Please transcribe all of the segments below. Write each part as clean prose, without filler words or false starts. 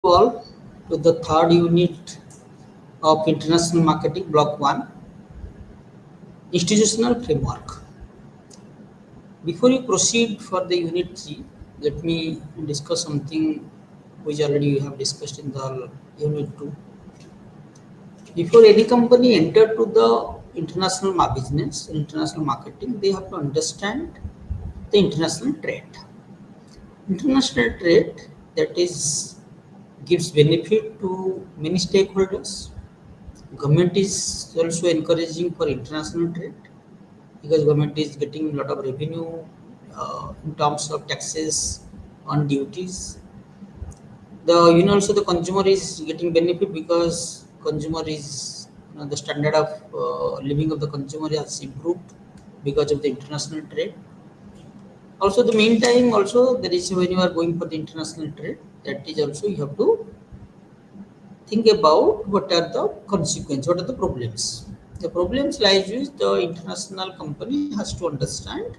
all to the third unit of International Marketing Block 1 Institutional Framework. Before you proceed for the unit 3, let me discuss something which already we have discussed in the unit 2. Before any company enter to the business, international marketing, they have to understand the international trade. International trade, that is, gives benefit to many stakeholders. Government is also encouraging for international trade because government is getting a lot of revenue in terms of taxes on duties. Also the consumer is getting benefit because consumer is the standard of living of the consumer has improved because of the international trade. Also the meantime also there is when you are going for the international trade, that is also you have to think about what are the consequences, what are the problems. The problems lies with the international company has to understand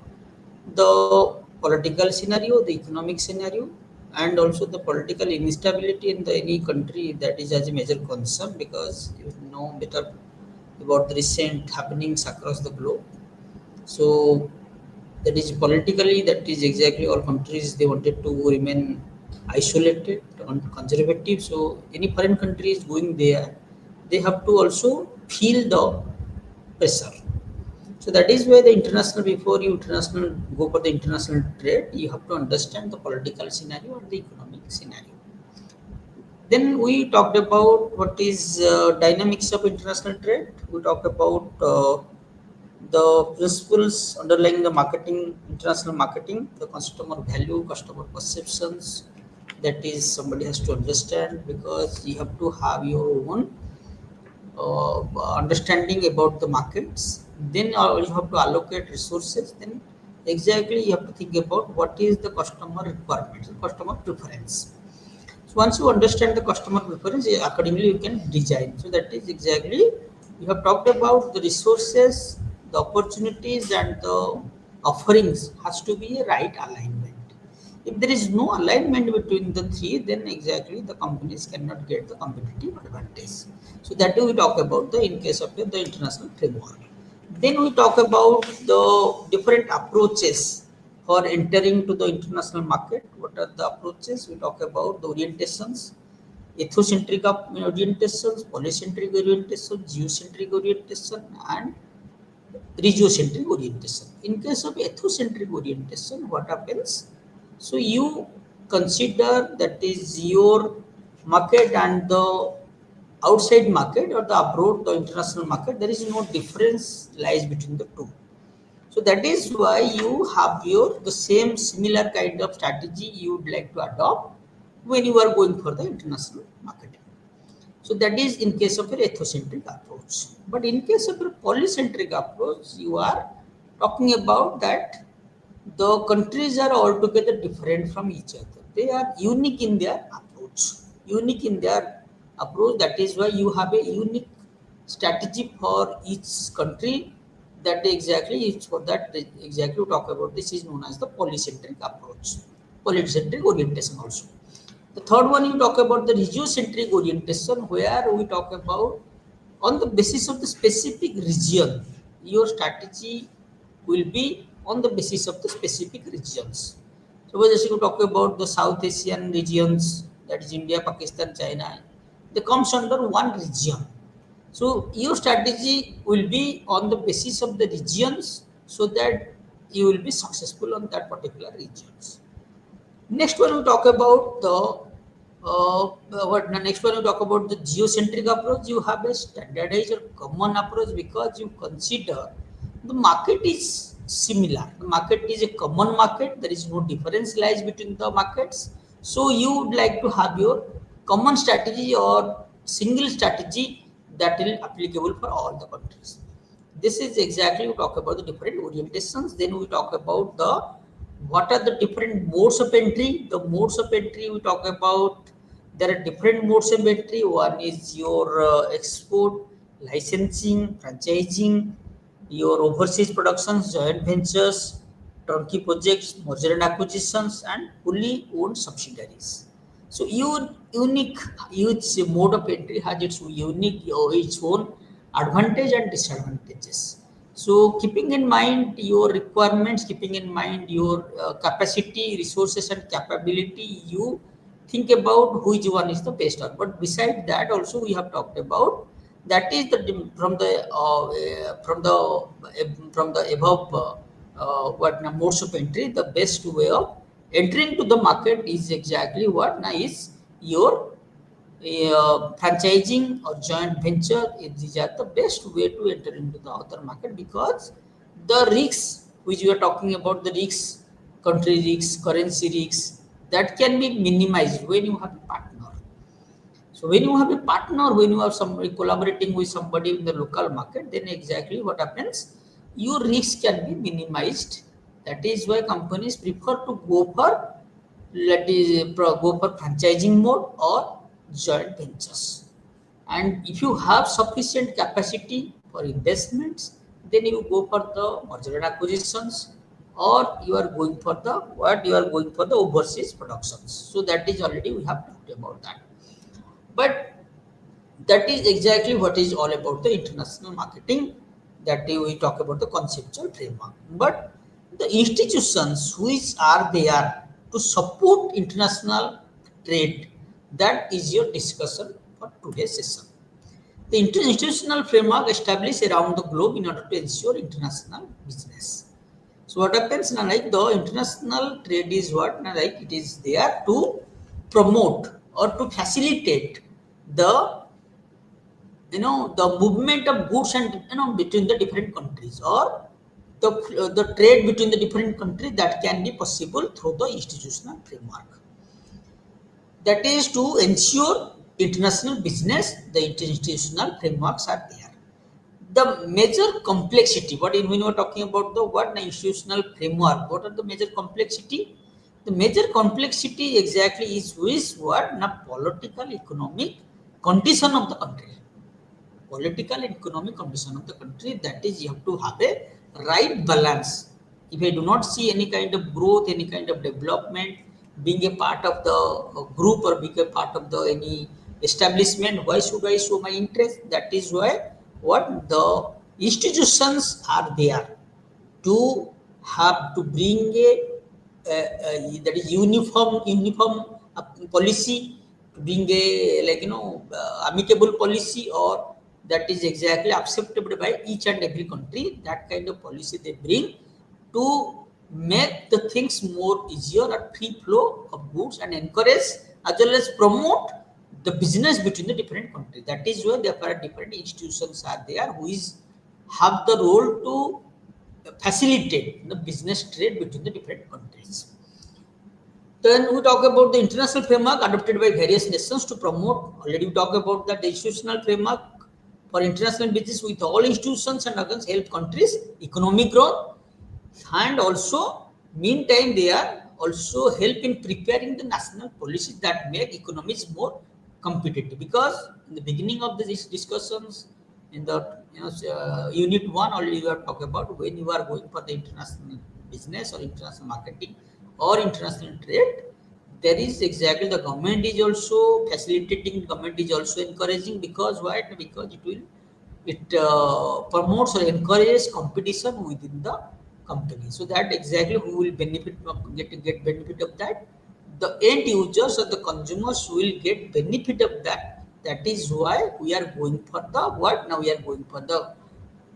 the political scenario, the economic scenario, and also the political instability in the any country that is as a major concern because you know better about the recent happenings across the globe. So that is politically that is exactly all countries they wanted to remain isolated and conservative. So any foreign country is going there, they have to also feel the pressure. So that is where the international, before you international go for the international trade, you have to understand the political scenario and the economic scenario. Then we talked about what is dynamics of international trade. We talked about the principles underlying the marketing, international marketing, the customer value, customer perceptions. That is somebody has to understand because you have to have your own understanding about the markets. Then you have to allocate resources. Then exactly you have to think about what is the customer requirement, customer preference. So once you understand the customer preference, accordingly you can design. So that is exactly you have talked about the resources, the opportunities, and the offerings has to be a right alignment. If there is no alignment between the three, then exactly the companies cannot get the competitive advantage. So that we talk about the in case of the international framework. Then we talk about the different approaches for entering to the international market. What are the approaches? We talk about the orientations, ethnocentric orientations, polycentric orientation, geocentric orientation, and regiocentric orientation. In case of ethnocentric orientation, what happens? So you consider that is your market and the outside market or the abroad, the international market, there is no difference lies between the two. So that is why you have your the same similar kind of strategy you would like to adopt when you are going for the international marketing. So that is in case of an ethnocentric approach. But in case of a polycentric approach, you are talking about that the countries are altogether different from each other. They are unique in their approach. Unique in their approach. That is why you have a unique strategy for each country. That exactly is for that exactly we talk about. This is known as the polycentric approach, polycentric orientation also. The third one, you talk about the regiocentric orientation, where we talk about on the basis of the specific region, your strategy will be on the basis of the specific regions. So, whether you talk about the South Asian regions, that is India, Pakistan, China, they comes under one region. So, your strategy will be on the basis of the regions so that you will be successful on that particular regions. Next one we talk about what next one we talk about the geocentric approach. You have a standardized or common approach because you consider the market is similar. The market is a common market. There is no difference lies between the markets. So you would like to have your common strategy or single strategy that will applicable for all the countries. This is exactly we talk about the different orientations. Then we talk about the what are the different modes of entry. The modes of entry we talk about, there are different modes of entry. One is your export, licensing, franchising, your overseas productions, joint ventures, turnkey projects, merger and acquisitions, and fully owned subsidiaries. So your unique each mode of entry has its unique or its own advantage and disadvantages. So keeping in mind your requirements, keeping in mind your capacity, resources, and capability, you think about which one is the best one. But beside that, also we have talked about that is the from the above what modes of entry, the best way of entering to the market is exactly what now is your franchising or joint venture. These are the best way to enter into the other market because the risks which we are talking about, the risks, country risks, currency risks, that can be minimized when you have a partner. So when you have a partner, when you are somebody collaborating with somebody in the local market, then exactly what happens, your risk can be minimized. That is why companies prefer to go for go for franchising mode or joint ventures. And if you have sufficient capacity for investments, then you go for the merger and acquisitions, or you are going for the what you are going for the overseas productions. So that is already we have talked about that. But that is exactly what is all about the international marketing, that we talk about the conceptual framework. But the institutions which are there to support international trade, that is your discussion for today's session. The institutional framework established around the globe in order to ensure international business. So what happens now, like the international trade is what now, like it is there to promote or to facilitate the the movement of goods and between the different countries, or the trade between the different countries, that can be possible through the institutional framework. That is to ensure international business, the institutional frameworks are there. The major complexity, what in when you are talking about the what the institutional framework, what are the major complexity? The major complexity exactly is with what the political economic condition of the country, political and economic condition of the country. That is, you have to have a right balance. If I do not see any kind of growth, any kind of development, being a part of the group or being a part of the any establishment, why should I show my interest? That is why what the institutions are there to have to bring that is uniform policy, to bring a amicable policy, or that is exactly acceptable by each and every country. That kind of policy they bring to make the things more easier or free flow of goods and encourage as well as promote the business between the different countries. That is where there are different institutions are there who is have the role to facilitate the business trade between the different countries. Then we talk about the international framework adopted by various nations to promote. Already we talk about that the institutional framework for international business with all institutions and organs help countries economic growth, and also meantime they are also help in preparing the national policies that make economies more competitive. Because in the beginning of these discussions, in the unit one already you are talking about when you are going for the international business or international marketing or international trade, there is exactly the government is also facilitating, government is also encouraging. Because why? Because it promotes or encourages competition within the company, so that exactly who will benefit from get benefit of that, the end users or the consumers will get benefit of that. That is why we are going for the what now we are going for the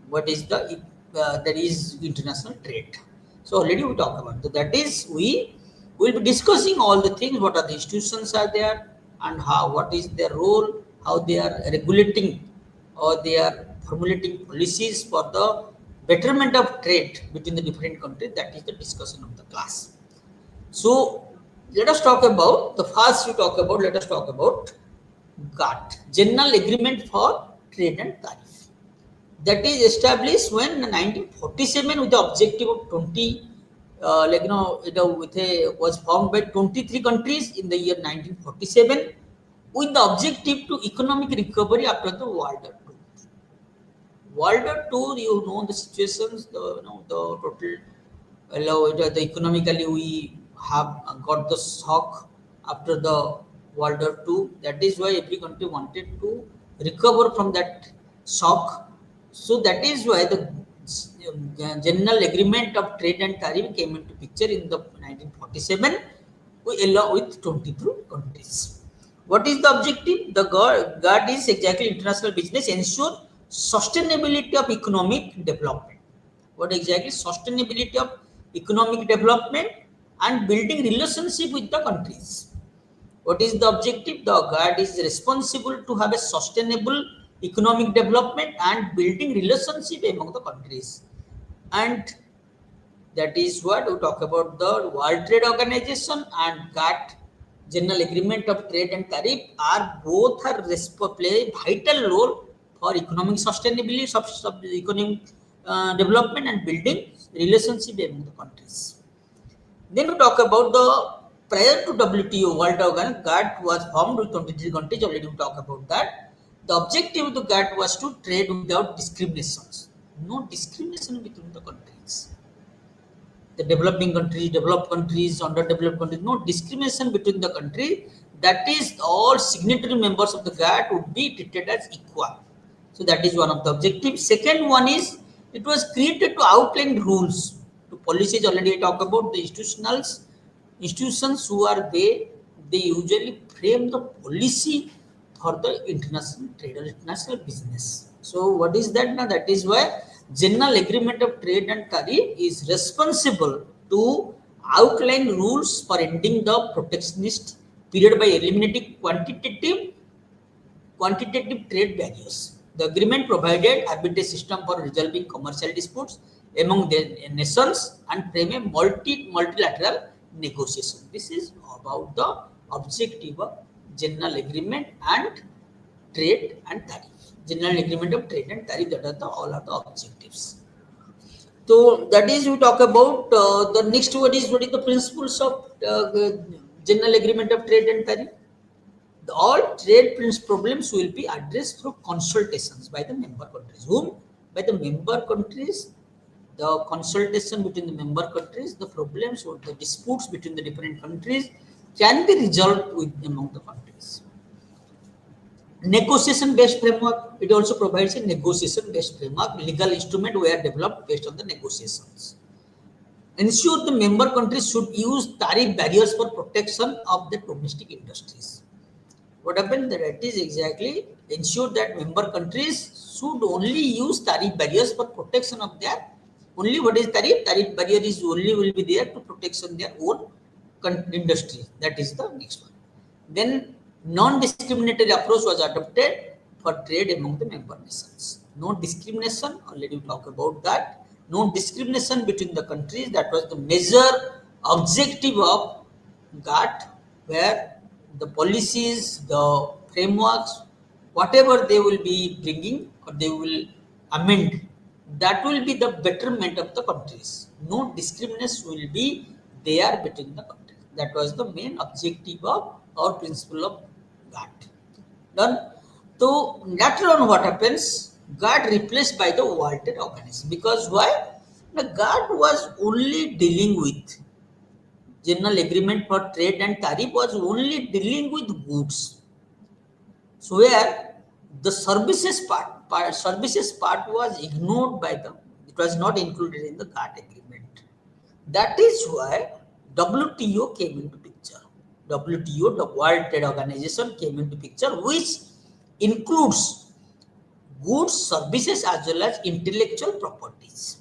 what is the that is international trade. So already we talk about that. That is we will be discussing all the things, what are the institutions are there and how what is their role, how they are regulating or they are formulating policies for the betterment of trade between the different countries. That is the discussion of the class. So let us talk about the first we talk about, let us talk about GATT, General Agreement for Trade and Tariff. That is established when in 1947 with the objective of 20, was formed by 23 countries in the year 1947 with the objective to economic recovery after the World War II. World War II, you know the situations, the total, the economically we have got the shock after the World War II. That is why every country wanted to recover from that shock. So that is why the General Agreement of Trade and Tariff came into picture in the 1947 along with 22 countries. What is the objective? The GATT is exactly international business ensure sustainability of economic development. What exactly sustainability of economic development and building relationship with the countries. What is the objective? The GATT is responsible to have a sustainable economic development and building relationship among the countries. And that is what we talk about the World Trade Organization and GATT General Agreement of Trade and Tariff are both are play a vital role for economic sustainability, economic development and building relationship among the countries. Then we talk about the prior to WTO World Organ, GATT was formed with 23 countries. Already we talk about that. The objective of the GATT was to trade without discriminations. No discrimination between the countries. The developing countries, developed countries, underdeveloped countries, no discrimination between the country. That is, all signatory members of the GATT would be treated as equal. So that is one of the objectives. Second one is it was created to outline rules. To policies already I talk about the institutions who are they usually frame the policy for the international trade or international business. So what is that now? That is why General Agreement of Trade and Tariff is responsible to outline rules for ending the protectionist period by eliminating quantitative trade barriers. The agreement provided arbitrage system for resolving commercial disputes among the nations and frame a multilateral negotiation. This is about the objective of General Agreement and Trade and Tariff. General Agreement of Trade and Tariff, that are the all of the objectives. So that is we talk about the next what is the principles of General Agreement of Trade and Tariff. All trade problems will be addressed through consultations by the member countries. Whom? By the member countries. The consultation between the member countries, the problems or the disputes between the different countries can be resolved among the countries. Negotiation based framework, it also provides a negotiation based framework. Legal instruments were developed based on the negotiations. Ensure the member countries should use tariff barriers for protection of the domestic industries. What happened? That is exactly ensure that member countries should only use tariff barriers for protection of their only what is tariff? Tariff barrier is only will be there to protection their own industry. That is the next one. Then non-discriminatory approach was adopted for trade among the member nations. No discrimination, already we talked about that. No discrimination between the countries. That was the major objective of GATT, where the policies, the frameworks, whatever they will be bringing or they will amend, that will be the betterment of the countries. No discrimination will be there between the countries. That was the main objective of our principle of GATT. Done. So later on, what happens? GATT replaced by the World Trade Organization. Because why? The GATT was only dealing with General Agreement for Trade and Tariff was only dealing with goods. So where the services part was ignored by them. It was not included in the GATT agreement. That is why WTO came into picture. WTO, the World Trade Organization, came into picture, which includes goods, services as well as intellectual properties.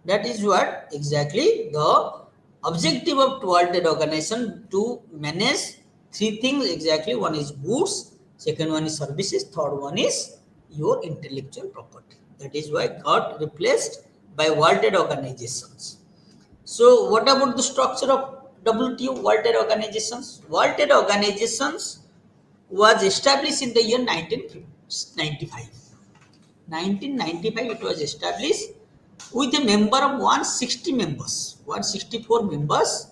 That is what exactly the objective of World Trade Organization to manage three things exactly. One is goods, second one is services, third one is your intellectual property. That is why got replaced by World Trade Organizations. So what about the structure of WTO, World Trade Organizations? World Trade Organizations was established in the year 1995. 1995 it was established with a member of 160 members. 164 members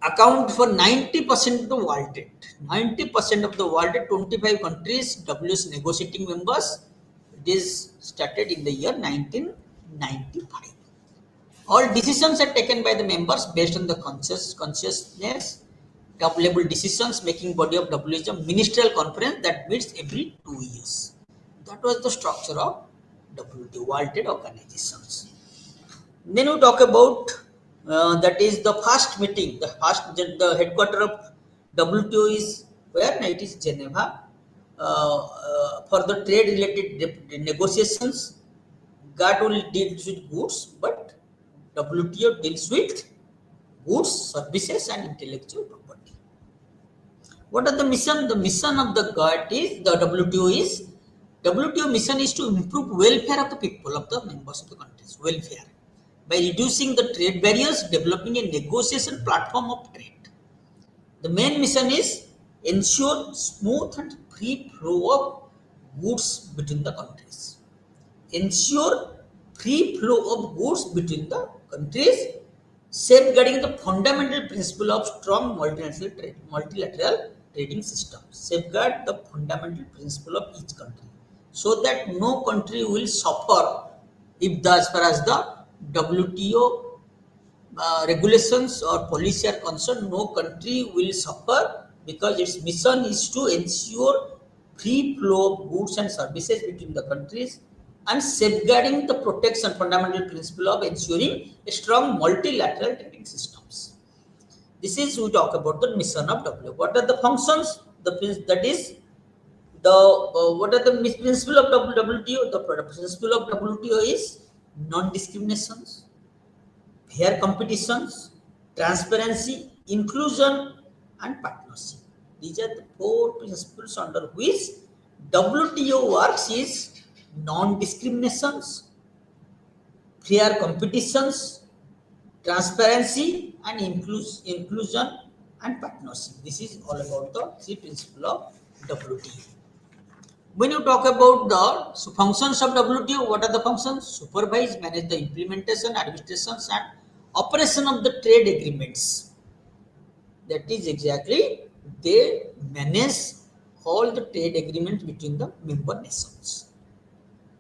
account for 90% of the world trade. 90% of the world trade, 25 countries, WS negotiating members. It is started in the year 1995. All decisions are taken by the members based on the consciousness top-level decisions making body of WTO is a ministerial conference that meets every 2 years. That was the structure of WTO, World Trade Organizations. Then we talk about that is the first meeting. The headquarter of WTO is where? It is Geneva. For the trade-related negotiations, GATT will deal with goods, but WTO deals with goods, services, and intellectual property. What are the mission? The mission of the GATT is the WTO mission is to improve welfare of the people of the members of the countries. Welfare by reducing the trade barriers, developing a negotiation platform of trade. The main mission is ensure smooth and free flow of goods between the countries. Ensure free flow of goods between the countries, safeguarding the fundamental principle of strong multilateral trading system. Safeguard the fundamental principle of each country so that no country will suffer if as far as the WTO regulations or policy are concerned, no country will suffer because its mission is to ensure free flow of goods and services between the countries and safeguarding the protection fundamental principle of ensuring a strong multilateral trading systems. This is we talk about the mission of WTO. What are the functions? That is the what are the principle of WTO? The principle of WTO is non-discriminations, fair competitions, transparency, inclusion, and partnership. These are the four principles under which WTO works is non-discriminations, fair competitions, transparency, and inclusion and partnership. This is all about the three principles of WTO. When you talk about the functions of WTO, what are the functions? Supervise, manage the implementation, administrations, and operation of the trade agreements. That is exactly, they manage all the trade agreements between the member nations.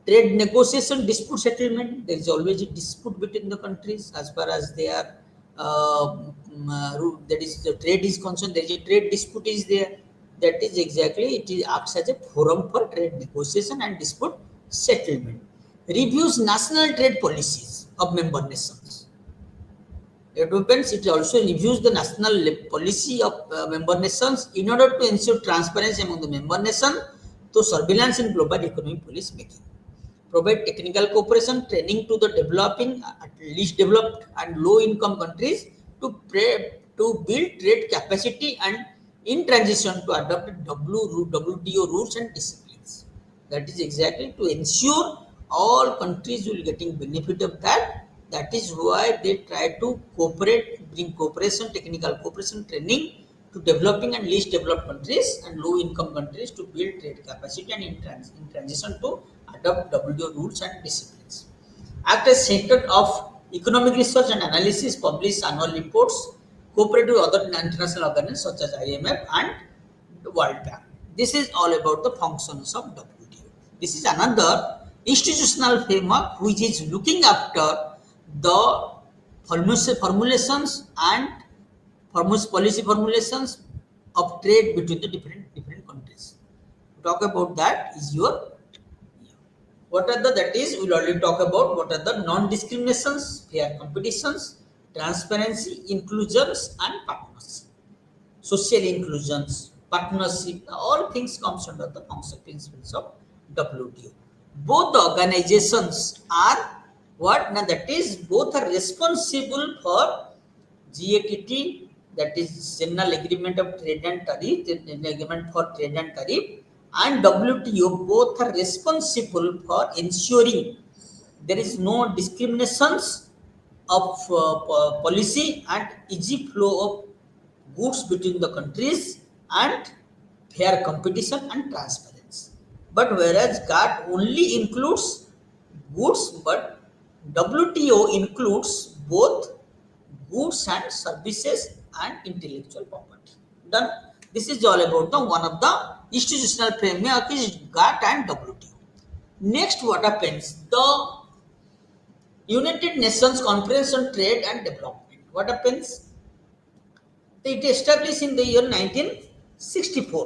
Trade negotiation, dispute settlement, there is always a dispute between the countries as far as they are, that is the trade is concerned, there is a trade dispute is there. That is exactly, it acts as a forum for trade negotiation and dispute settlement. Reviews national trade policies of member nations. It depends, it also reviews the national policy of member nations in order to ensure transparency among the member nations to surveillance in global economic policy making. Provide technical cooperation, training to the developing, at least developed and low income countries to build trade capacity and in transition to adopt WTO rules and disciplines. That is exactly to ensure all countries will getting benefit of that. That is why they try to cooperate, bring cooperation, technical cooperation, training to developing and least developed countries and low income countries to build trade capacity and in transition to adopt WTO rules and disciplines. Act as center of economic research and analysis, publish annual reports, cooperate with other international organizations such as IMF and the World Bank. This is all about the functions of WTO. This is another institutional framework which is looking after the formulations and policy formulations of trade between the different countries. Talk about that is your, what are the, that is we'll already talk about what are the non-discriminations, fair competitions, transparency, inclusions, and partnership. Social inclusions, partnership, all things comes under the concept principles of WTO. Both the organizations are what? Now that is both are responsible for GATT, that is General Agreement of Trade and Tariff, the Agreement for Trade and Tariff, and WTO both are responsible for ensuring there is no discriminations of policy and easy flow of goods between the countries and fair competition and transparency. But whereas GATT only includes goods, but WTO includes both goods and services and intellectual property. Done. This is all about the one of the institutional framework is GATT and WTO. Next, what happens? The United Nations Conference on Trade and Development. What happens? It established in the year 1964.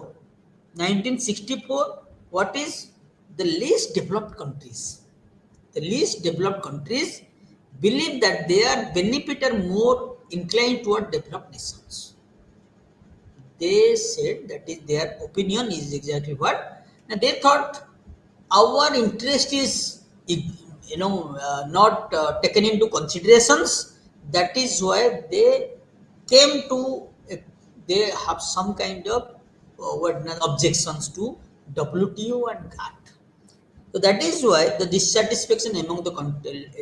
1964, what is the least developed countries? The least developed countries believe that their benefit are more inclined toward developed nations. They said that is their opinion is exactly what, and they thought our interest is not taken into considerations. That is why they came to they have some kind of objections to WTO and GATT. So that is why the dissatisfaction among the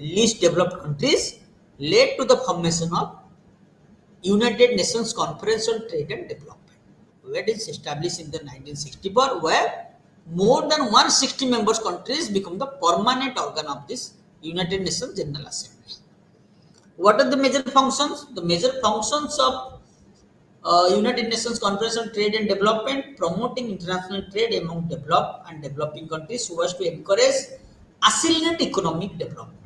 least developed countries led to the formation of United Nations Conference on Trade and Development, where it is established in the 1964, where more than 160 members countries become the permanent organ of this United Nations General Assembly. What are the major functions? The major functions of United Nations Conference on Trade and Development: promoting international trade among developed and developing countries so as to encourage accelerate economic development.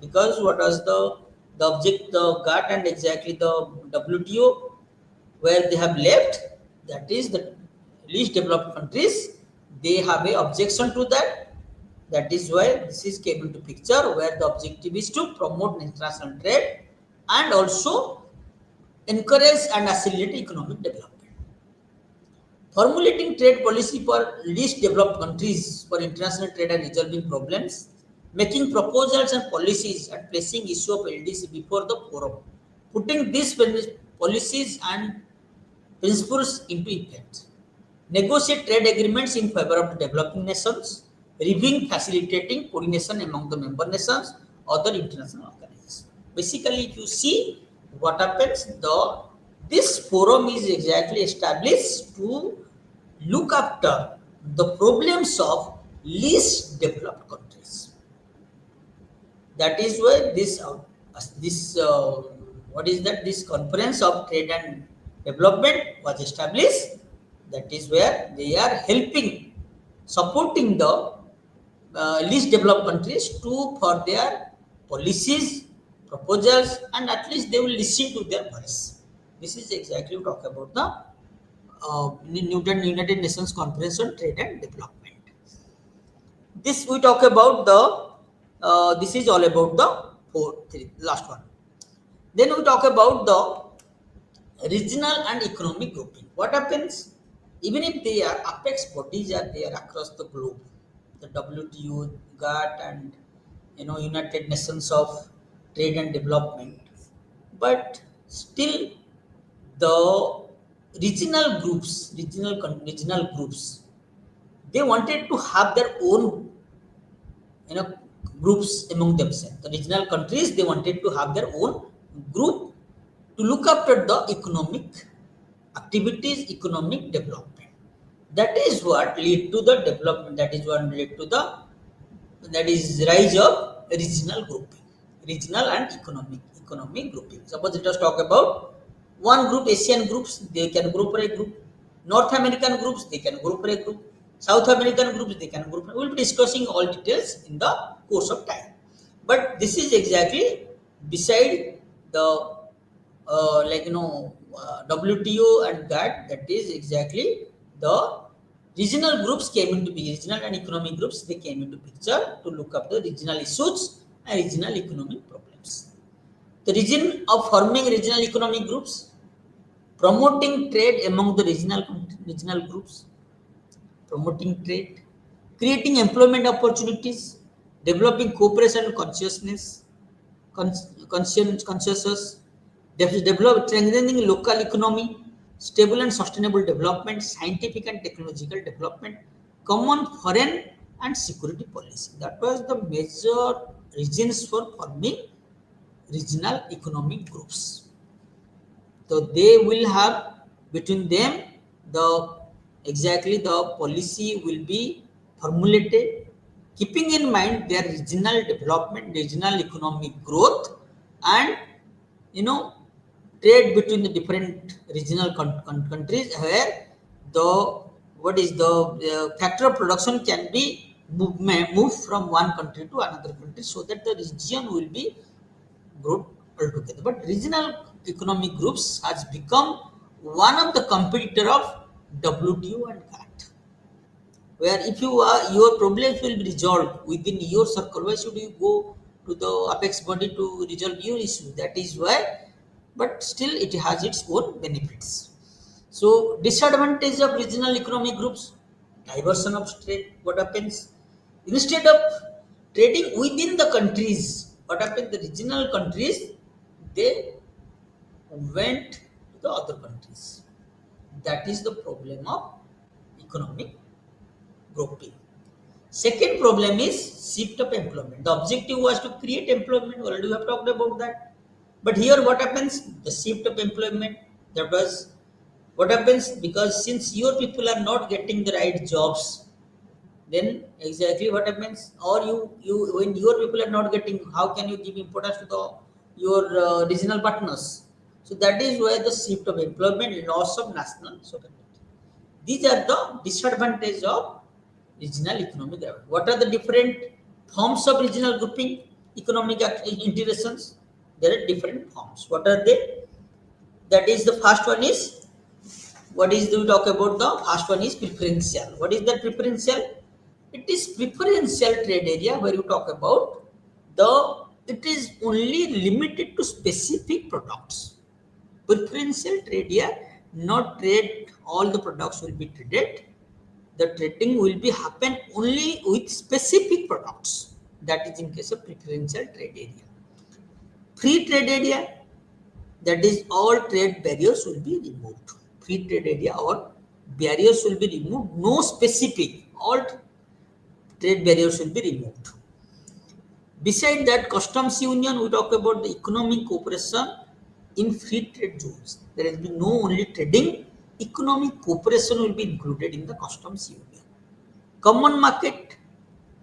Because what was the object, the GATT and exactly the WTO, where they have left, that is the least developed countries, they have a objection to that. That is why this is came into picture, where the objective is to promote international trade and also encourage and accelerate economic development. Formulating trade policy for least developed countries for international trade and resolving problems, making proposals and policies and placing issue of LDC before the forum, putting these policies and principles into effect, negotiate trade agreements in favor of the developing nations, reviewing facilitating coordination among the member nations, other international organizations. Basically, if you see what happens, this forum is exactly established to look after the problems of least developed countries. That is why this conference of trade and development was established. That is where they are helping, supporting the least developed countries to for their policies, proposals, and at least they will listen to their voice. This is exactly talk about the United Nations Conference on Trade and Development. This we talk about the. This is all about the last one. Then we talk about the regional and economic grouping. What happens? Even if they are apex bodies are there across the globe, the WTO, GATT, and United Nations of Trade and Development, but still the regional groups, they wanted to have their own you know groups among themselves. The regional countries, they wanted to have their own group to look after the economic activities, economic development. That is what lead to the development. That is what led to the that is rise of regional grouping, regional and economic grouping. Suppose let us talk about one group, Asian groups, they can group for a group. North American groups, they can group for a group. South American groups, they can group. We will be discussing all details in the course of time. But this is exactly beside the WTO and GATT. That is exactly the regional groups came into being. Regional and economic groups, they came into picture to look up the regional issues and regional economic problems. The reason of forming regional economic groups: promoting trade among the regional groups, promoting trade, creating employment opportunities, developing cooperation and consciousness, develop strengthening local economy, stable and sustainable development, scientific and technological development, common foreign and security policy. That was the major reasons for forming regional economic groups. So they will have between them the exactly the policy will be formulated, keeping in mind their regional development, regional economic growth, and trade between the different regional countries, where the what is the factor of production can be moved from one country to another country, so that the region will be grouped altogether. But regional economic groups has become one of the competitor of WTO and GATT. Where if you are your problems will be resolved within your circle, why should you go to the apex body to resolve your issue? That is why, but still it has its own benefits. So disadvantage of regional economic groups: diversion of trade. What happens? Instead of trading within the countries, what happens? The regional countries, they went to the other countries. That is the problem of economic grouping. Second problem is shift of employment. The objective was to create employment. Already we have talked about that. But here what happens? The shift of employment. That was what happens, because since your people are not getting the right jobs, then exactly what happens? Or you when your people are not getting, how can you give importance to the your regional partners? So that is why the shift of employment, loss of national sovereignty. These are the disadvantages of regional economic development. What are the different forms of regional grouping, economic integrations? There are different forms. What are they? That is, the first one is, what is we talk about? The first one is preferential. What is that preferential? It is preferential trade area where you talk about the, it is only limited to specific products. Preferential trade area, not trade, all the products will be traded. The trading will be happen only with specific products. That is in case of preferential trade area. Free trade area, that is all trade barriers will be removed. Free trade area or barriers will be removed. No specific, all trade barriers will be removed. Beside that, customs union, we talk about the economic cooperation in free trade zones. There will be no only trading, economic cooperation will be included in the customs union. Common market.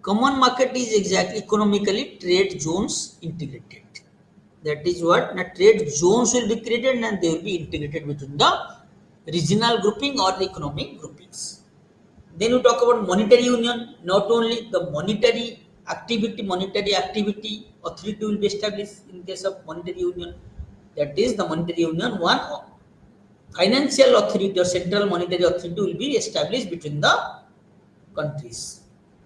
Common market is exactly economically trade zones integrated. That is what the trade zones will be created and they will be integrated between the regional grouping or the economic groupings. Then you talk about monetary union. Not only the monetary activity authority will be established in case of monetary union. That is the monetary union, one financial authority or central monetary authority will be established between the countries.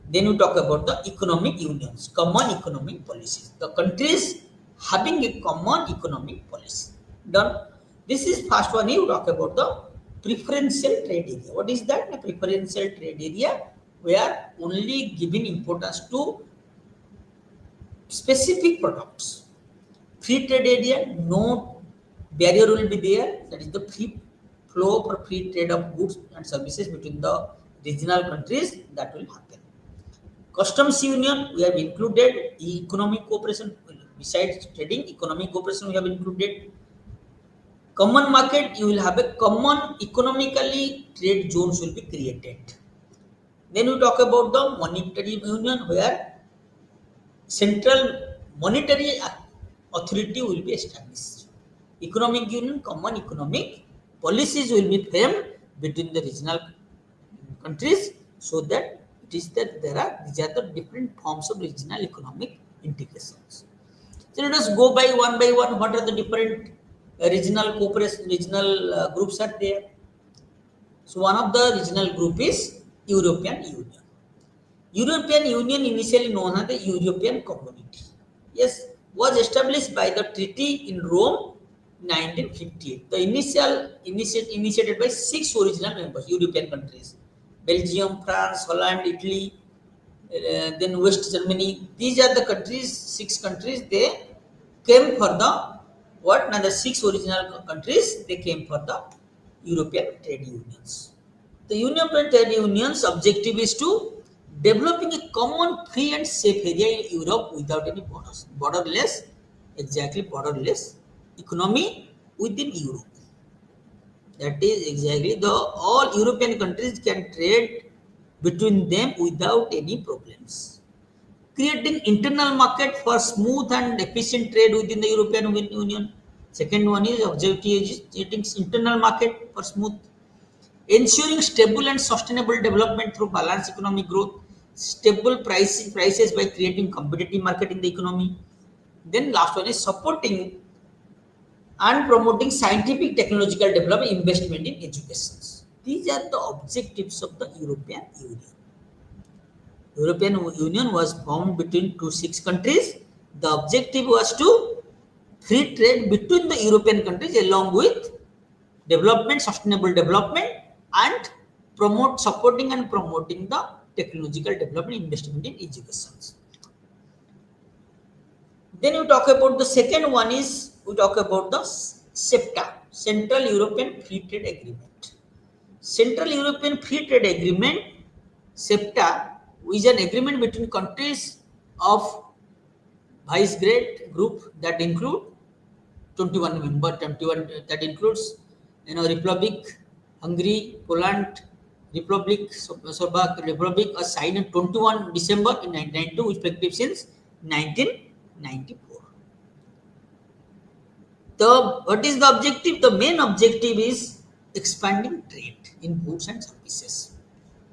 Then we talk about the economic unions, common economic policies. The countries having a common economic policy. Done. This is first one. You talk about the preferential trade area. What is that? The preferential trade area, we are only giving importance to specific products. Free trade area, no barrier will be there. That is the free flow for free trade of goods and services between the regional countries. That will happen. Customs union, we have included economic cooperation. Besides trading, economic cooperation we have included. Common market, you will have a common economically trade zones will be created. Then we talk about the monetary union where central monetary authority will be established. Economic union, common economic policies will be framed between the regional countries, so that it is that these are the different forms of regional economic integrations. So let us go by one. What are the different regional cooperation, regional groups are there? So one of the regional group is European Union. European Union, initially known as the European Community, yes, was established by the treaty in Rome 1958. The initiated by 6 original members, European countries: Belgium, France, Holland, Italy, then West Germany. These are the countries, 6 countries. They came for the what? Now the 6 original countries, they came for the European trade unions. The European trade unions' objective is to developing a common free and safe area in Europe without any borders. Borderless, exactly borderless economy within Europe. That is exactly the all European countries can trade between them without any problems. Creating internal market for smooth and efficient trade within the European Union. Second one is objective is creating internal market for smooth. Ensuring stable and sustainable development through balanced economic growth, stable prices by creating competitive market in the economy. Then last one is supporting and promoting scientific technological development, investment in education. These are the objectives of the European Union. European Union was formed between two six countries. The objective was to free trade between the European countries along with development, sustainable development, and supporting and promoting the technological development, investment in education. Then we talk about the second one is we talk about the CEFTA, Central European Free Trade Agreement. Central European Free Trade Agreement, CEFTA, is an agreement between countries of Visegrad Group that include 21 member, 21 that includes Republic, Hungary, Poland, Republic, Slovak Republic, are signed on 21 December in 1992, which effective since 1994. What is the objective? The main objective is expanding trade in goods and services,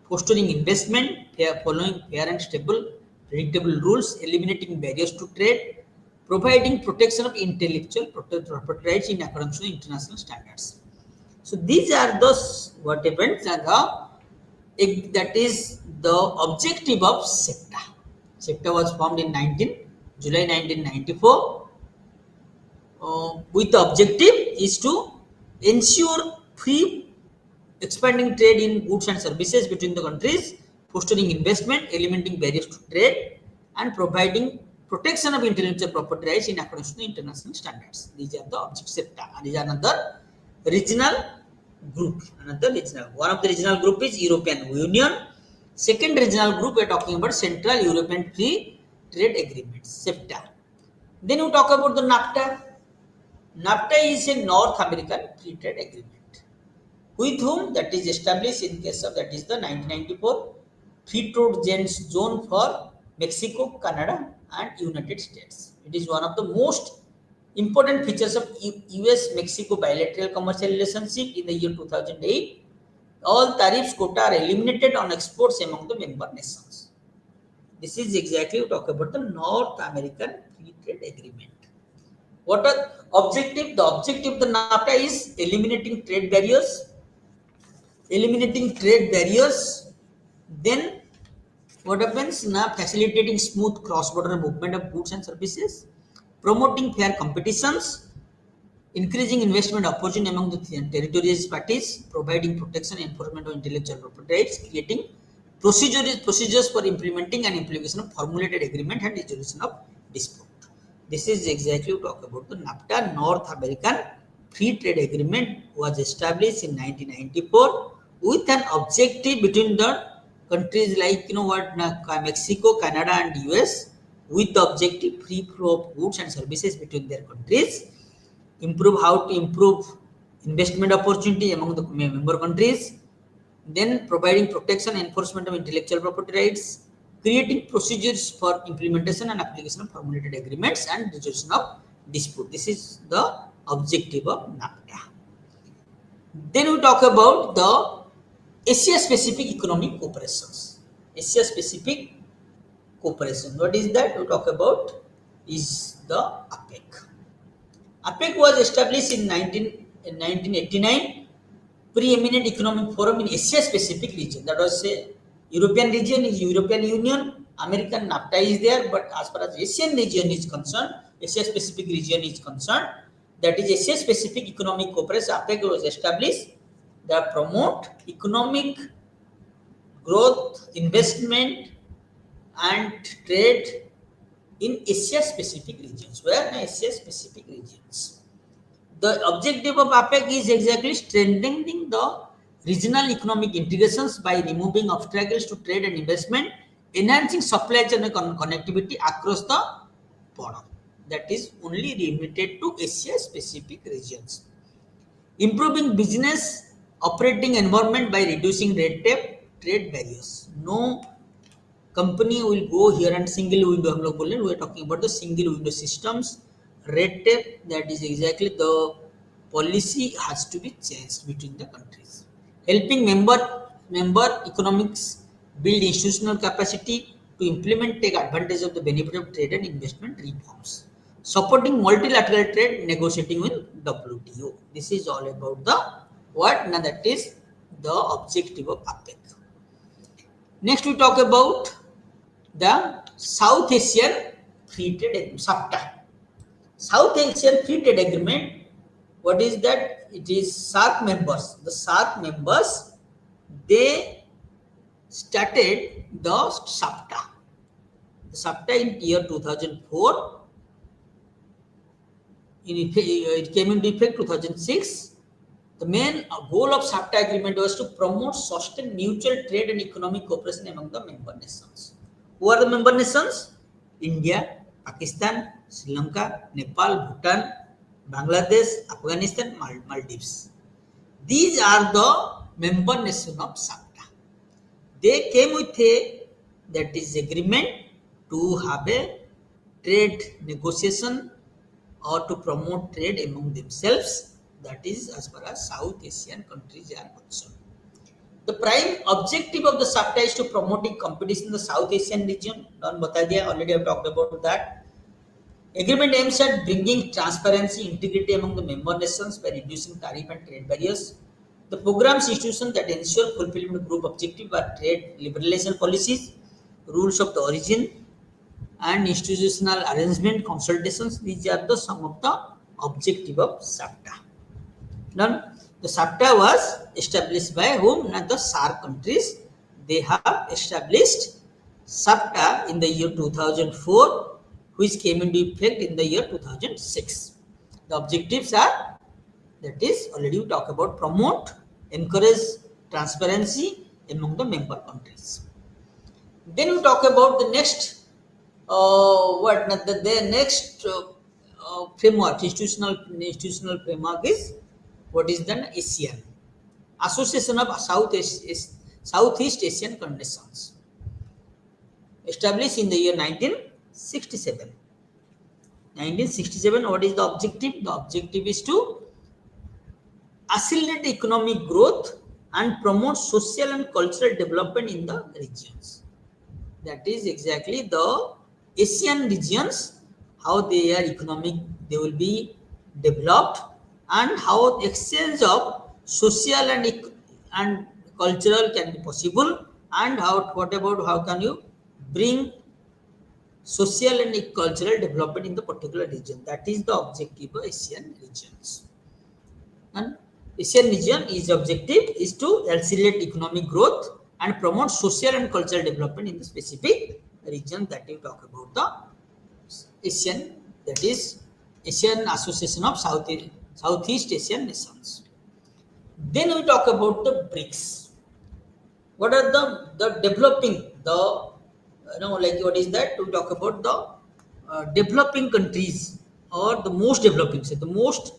fostering investment, following fair and stable, predictable rules, eliminating barriers to trade, providing protection of intellectual property rights in accordance with international standards. So these are those what events are that is the objective of SEPTA. SEPTA was formed in July 1994 with the objective is to ensure free expanding trade in goods and services between the countries, fostering investment, eliminating barriers to trade, and providing protection of intellectual property rights in accordance with international standards. These are the objectives. And these are another regional group. One of the regional group is European Union. Second regional group, we are talking about Central European Free Trade Agreement, CEFTA. Then we talk about the NAFTA. NAFTA is a North American Free Trade Agreement, with whom that is established in case of that is the 1994 free trade zone for Mexico, Canada, and United States. It is one of the most important features of US-Mexico bilateral commercial relationship in the year 2008. All tariffs quota are eliminated on exports among the member nations. This is exactly we talk about the North American Free Trade Agreement. What are objective? The objective of the NAFTA is eliminating trade barriers. Then what happens now? Facilitating smooth cross-border movement of goods and services, promoting fair competitions, increasing investment opportunity among the territories parties, providing protection and enforcement of intellectual property rights, creating procedures for implementing and implementation of formulated agreement and resolution of dispute. This is exactly we talk about the NAFTA, North American Free Trade Agreement, was established in 1994 with an objective between the countries like Mexico, Canada, and US, with the objective free flow of goods and services between their countries, improve investment opportunity among the member countries, then providing protection and enforcement of intellectual property rights, creating procedures for implementation and application of formulated agreements and resolution of dispute. This is the objective of NAFTA. Then we talk about the Asia-Pacific Economic Cooperations. Asia-Pacific Cooperation. What is that? We talk about is the APEC. APEC was established in 1989, preeminent economic forum in Asia-Pacific region. That was a European region is European Union, American NAFTA is there, but as far as Asian region is concerned, Asia-Pacific region is concerned, that is Asia-Pacific Economic Cooperation. APEC was established that promote economic growth, investment, and trade in Asia-Pacific regions. Where in Asia-Pacific regions? The objective of APEC is exactly strengthening the regional economic integrations by removing obstacles to trade and investment, enhancing supply chain connectivity across the border. That is only limited to Asia-Pacific regions. Improving business operating environment by reducing red tape, trade barriers. No company will go here and single window. We are talking about the single window systems. Red tape, that is exactly the policy has to be changed between the countries. Helping member economics build institutional capacity to implement, take advantage of the benefit of trade and investment reforms. supporting multilateral trade, negotiating with WTO. This is all about the what? Now that is the objective of APEC. Next, we talk about the South Asian Free Trade Agreement, SAFTA. South Asian Free Trade Agreement. What is that? It is SAARC members. The SAARC members, they started the SAFTA. The SAFTA in year 2004. It came into effect 2006. The main goal of SAFTA agreement was to promote sustained mutual trade and economic cooperation among the member nations. Who are the member nations? India, Pakistan, Sri Lanka, Nepal, Bhutan, Bangladesh, Afghanistan, Maldives. These are the member nations of SAFTA. They came with a that is agreement to have a trade negotiation or to promote trade among themselves. That is as far as South Asian countries are concerned. The prime objective of the SAFTA is to promoting competition in the South Asian region. Don bata diya, already I have talked about that. Agreement aims at bringing transparency, integrity among the member nations by reducing tariff and trade barriers. The programs institutions that ensure fulfillment of group objective are trade liberalization policies, rules of the origin, and institutional arrangement consultations. These are the some of the objective of SAFTA. Now, the SAFTA was established by whom? Not the SAARC countries. They have established SAFTA in the year 2004, which came into effect in the year 2006. The objectives are, that is, already we talk about, promote, encourage transparency among the member countries. Then we talk about the next, the next framework, institutional framework is what is the ASEAN, Association of Southeast Asian Nations, established in the year 1967. 1967, what is the objective? The objective is to accelerate economic growth and promote social and cultural development in the regions. That is exactly the Asian regions, how they are economic, they will be developed, and how exchange of social and cultural can be possible, and what about how can you bring social and cultural development in the particular region. That is the objective of Asian regions. And Asian region is objective is to accelerate economic growth and promote social and cultural development in the specific region that you talk about the Asian, that is Asian Association of Southeast Asian Nations. Then we talk about the BRICS. What are the developing, the like what is that? We talk about the developing countries, or the most developing, say the most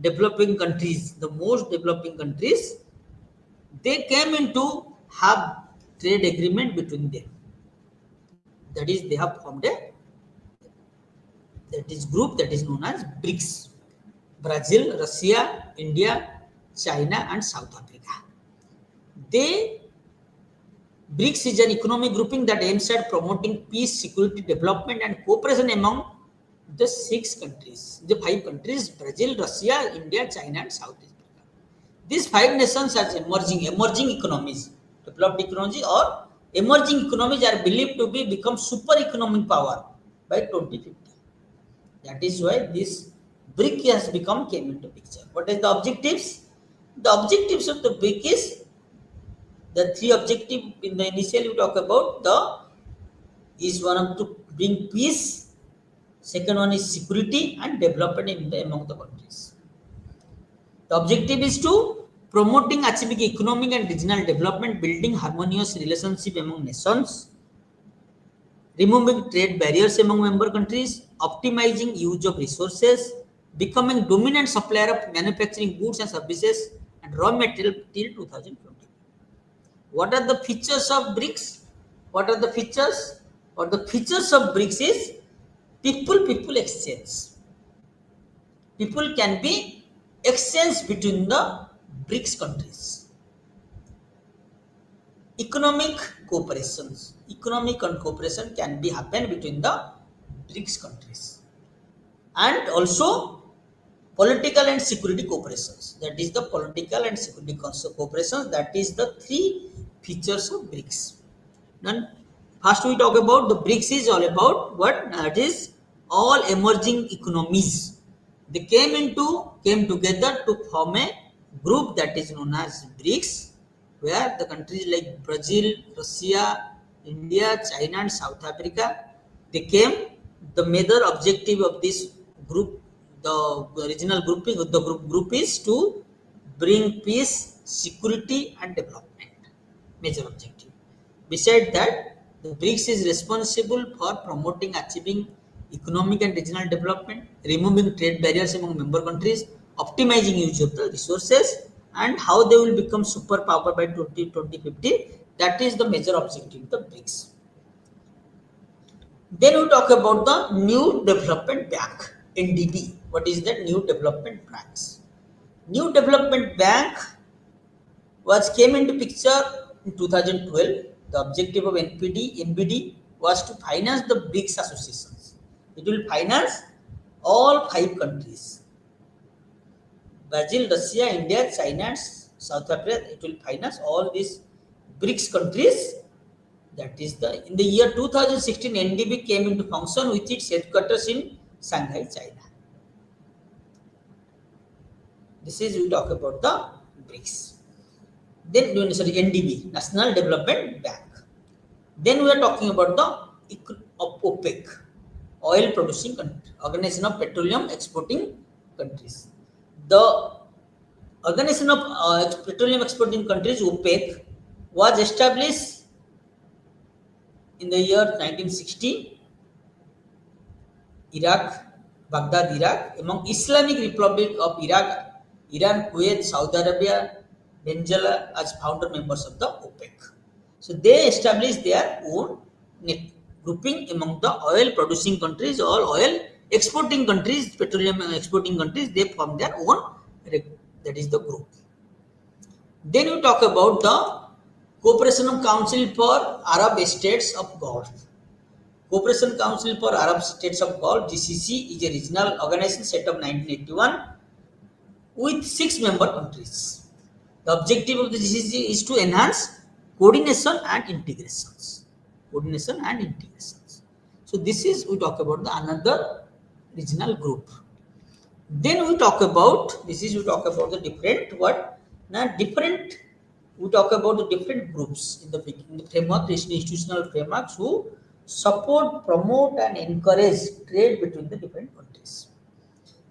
developing countries. The most developing countries, they came into have trade agreement between them. That is, they have formed a that is group that is known as BRICS: Brazil, Russia, India, China, and South Africa. BRICS is an economic grouping that aims at promoting peace, security, development, and cooperation among the 6 countries, the 5 countries: Brazil, Russia, India, China, and South Africa. These 5 nations are emerging economies, developed economies or emerging economies are believed to become super economic power by 2050. That is why this BRIC has came into picture. What is the objectives? The objectives of the BRIC is the 3 objectives in the initial you talk about. Is one of to bring peace. Second one is security and development among the countries. The objective is to promoting achieving economic and regional development, building harmonious relationship among nations, removing trade barriers among member countries, optimizing use of resources, becoming dominant supplier of manufacturing goods and services and raw material till 2020. What are the features of BRICS? What are the features? Or the features of BRICS is people exchange. People can be exchanged between the BRICS countries. Economic and cooperation can be happen between the BRICS countries. and also political and security cooperations. That is the political and security cooperations. That is the three features of BRICS. Then first we talk about the BRICS is all about what? That is all emerging economies. They came together to form a group that is known as BRICS, where the countries like Brazil, Russia, India, China, and South Africa they came. The major objective of this group, the original grouping, the group is to bring peace, security, and development. Major objective. Besides that, the BRICS is responsible for promoting achieving economic and regional development, removing trade barriers among member countries, optimizing use of the resources, and how they will become superpower by 2050. That is the major objective of the BRICS. Then we talk about the New Development Bank, NDB. What is that New Development Banks? New Development Bank was came into picture in 2012. The objective of NBD was to finance the BRICS associations. It will finance all five countries: Brazil, Russia, India, China, and South Africa. It will finance all these BRICS countries. That is the in the year 2016, NDB came into function with its headquarters in Shanghai, China. This is we talk about the BRICS. Then NDB, National Development Bank. Then we are talking about the OPEC, oil producing country, Organization of Petroleum Exporting Countries. The Organization of Petroleum Exporting Countries, OPEC, was established in the year 1960, Iraq, Baghdad, Iraq, among Islamic Republic of Iraq, Iran, Kuwait, Saudi Arabia, Venezuela as founder members of the OPEC. So they established their own grouping among the oil producing countries, all oil exporting countries, petroleum exporting countries, they form their own, that is the group. Then you talk about the Cooperation of Council for Arab States of Gulf. Cooperation Council for Arab States of Gulf, GCC, is a regional organization set up 1981 with 6 member countries. The objective of the GCC is to enhance coordination and integrations. Coordination and integrations. So this is we talk about the another regional group. Then we talk about we talk about the different what now different we talk about the different groups in the framework, institutional frameworks who support, promote, and encourage trade between the different countries.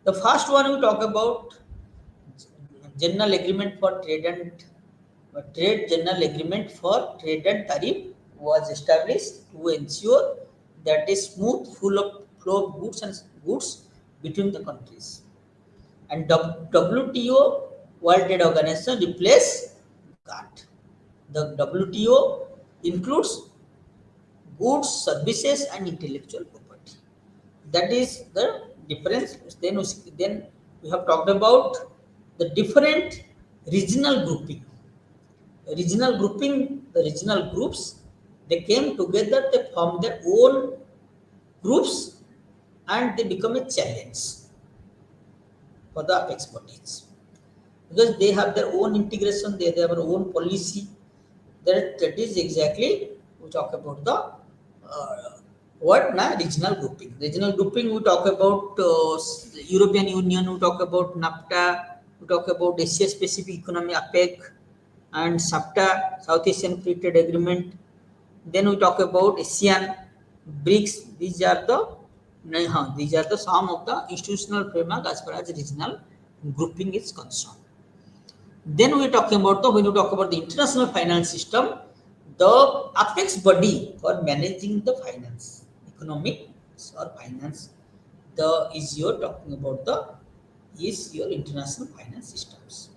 The first one we talk about General Agreement for Trade and General Agreement for Trade and Tariff was established to ensure that a smooth flow of goods between the countries. And WTO, World Trade Organization, replaced GATT. The WTO includes goods, services, and intellectual property. That is the difference. Then we have talked about the different regional grouping. The regional groups, they came together, they formed their own groups, and they become a challenge for the expertise. Because they have their own integration, they have their own policy. That is exactly we talk about the regional grouping. Regional grouping we talk about European Union, we talk about NAFTA, we talk about Asia Pacific Economic APEC, and SAFTA, South Asian Free Trade Agreement. Then we talk about ASEAN, BRICS. These are the some of the institutional framework as far as regional grouping is concerned. Then we are talking about when you talk about the international finance system, the apex body for managing the finance, economic or finance, you're talking about your international finance systems.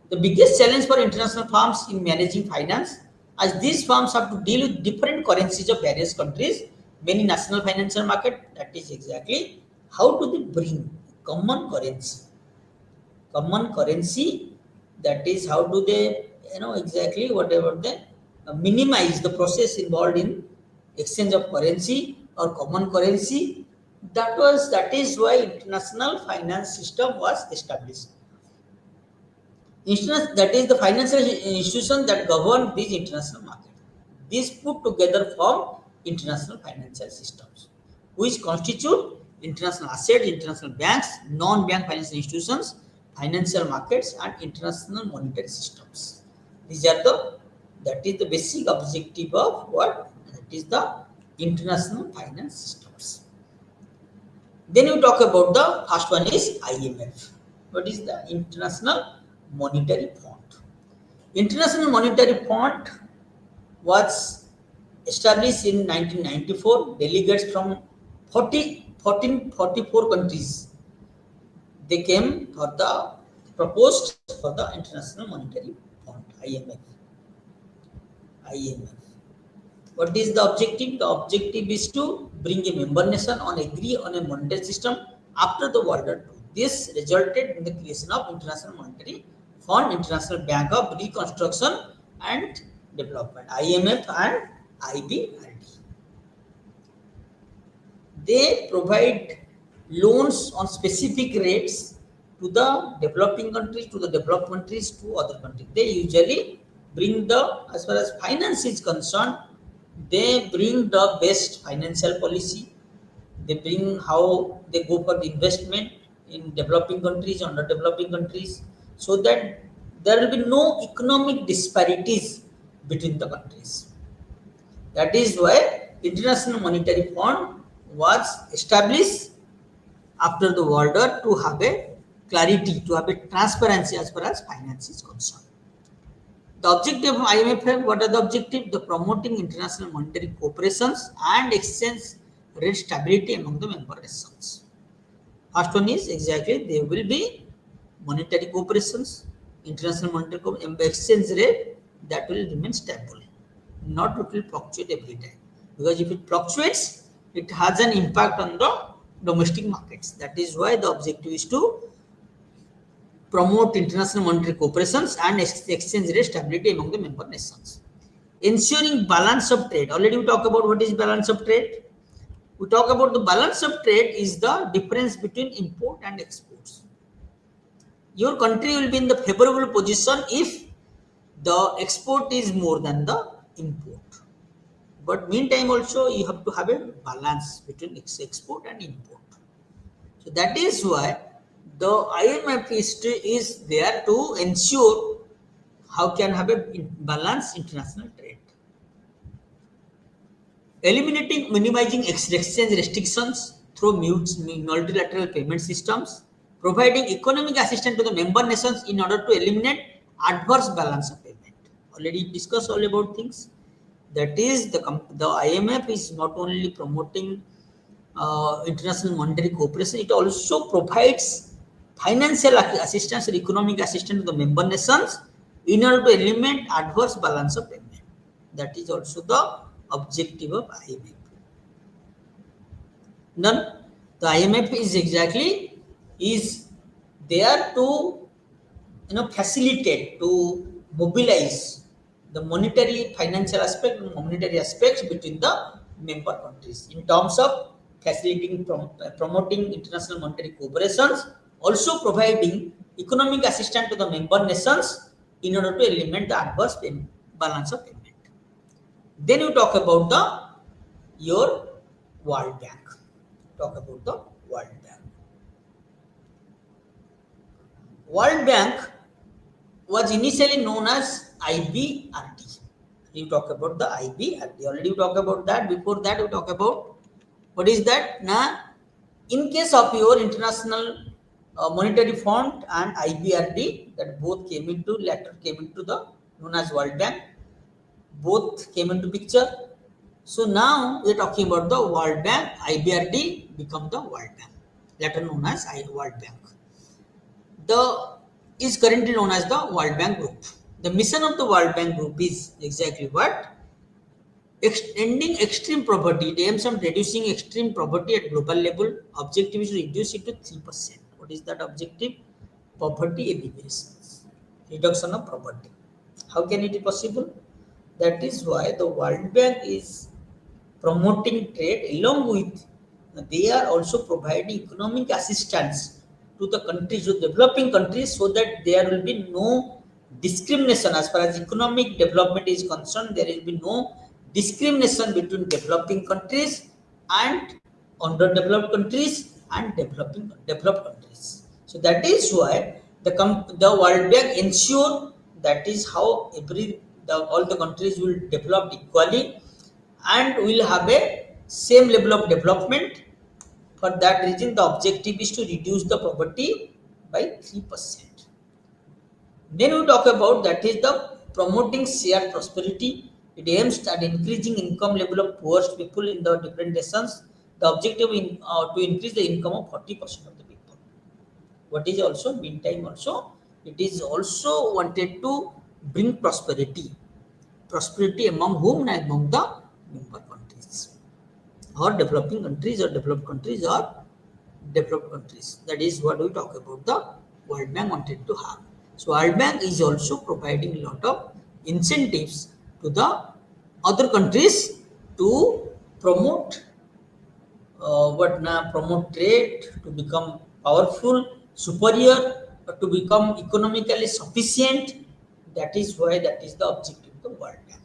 The biggest challenge for international firms in managing finance, as these firms have to deal with different currencies of various countries, many national financial market. That is exactly how do they bring common currency. That is how do they exactly whatever they minimize the process involved in exchange of currency or common currency, That is why international finance system was established. That is the financial institution that govern these international market. These put together form international financial systems, which constitute international assets, international banks, non-bank financial institutions, financial markets, and international monetary systems. These are that is the basic objective of what? That is the international finance systems. Then you talk about the first one is IMF. What is the International Monetary Fund? International Monetary Fund was established in 1994. Delegates from 44 countries they came for the proposed for the International Monetary Fund IMF. IMF. What is the objective? The objective is to bring a member nation on agree on a monetary system after the World War II. This resulted in the creation of International Monetary Fund, International Bank of Reconstruction and Development (IMF) and IBRD. They provide loans on specific rates to the developing countries, to the developed countries, to other countries. They usually bring as far as finance is concerned, they bring the best financial policy. They bring how they go for the investment in developing countries, underdeveloping countries, so that there will be no economic disparities between the countries. That is why International Monetary Fund was established after the World War to have a clarity, to have a transparency as far as finance is concerned. The objective of IMF, what are the objectives? The promoting international monetary cooperations and exchange rate stability among the member nations. First one is exactly there will be monetary cooperations, international monetary exchange rate that will remain stable, not it will fluctuate every time. Because if it fluctuates, it has an impact on the domestic markets. That is why the objective is to promote international monetary cooperations and exchange rate stability among the member nations. Ensuring balance of trade. Already we talk about what is balance of trade. We talk about the balance of trade is the difference between import and exports. Your country will be in the favorable position if the export is more than the import. But meantime also you have to have a balance between export and import. So that is why the IMF is there to ensure how can have a balanced international trade. Eliminating, minimizing exchange restrictions through multilateral payment systems, providing economic assistance to the member nations in order to eliminate adverse balance of payment. Already discussed all about things. That is the IMF is not only promoting international monetary cooperation, it also provides financial assistance or economic assistance to the member nations in order to eliminate adverse balance of payment. That is also the objective of IMF. Then the IMF is there to facilitate, to mobilize the monetary financial aspect and monetary aspects between the member countries in terms of facilitating promoting international monetary cooperations, also providing economic assistance to the member nations in order to eliminate the adverse balance of payment. Then you talk about your World Bank. Talk about the World Bank. World Bank was initially known as IBRD. You talk about the IBRD. Already you talk about that. Before that, you talk about what is that? Now, in case of your International Monetary Fund and IBRD, that both came into the known as World Bank. Both came into picture. So now we are talking about the World Bank. IBRD become the World Bank, later known as World Bank. The is currently known as the World Bank Group. The mission of the World Bank Group is exactly what? Ending extreme poverty. It aims at reducing extreme poverty at global level. Objective is to reduce it to 3%. What is that objective? Poverty elimination. Reduction of poverty. How can it be possible? That is why the World Bank is promoting trade along with they are also providing economic assistance to the countries, to developing countries, so that there will be no discrimination as far as economic development is concerned. There will be no discrimination between developing countries and underdeveloped countries and developed countries. So that is why the World Bank ensure that is how all the countries will develop equally and will have a same level of development. For that reason, the objective is to reduce the poverty by 3%. Then we talk about that is the promoting shared prosperity. It aims at increasing income level of poorest people in the different nations. The objective in to increase the income of 40% of the people. What is also meantime also it is also wanted to bring prosperity, prosperity among whom? Among the member countries or developing countries or developed countries or developed countries. That is what we talk about the World Bank wanted to have. So World Bank is also providing a lot of incentives to the other countries to promote promote trade, to become powerful, superior, to become economically sufficient. That is why that is the objective of the World Bank.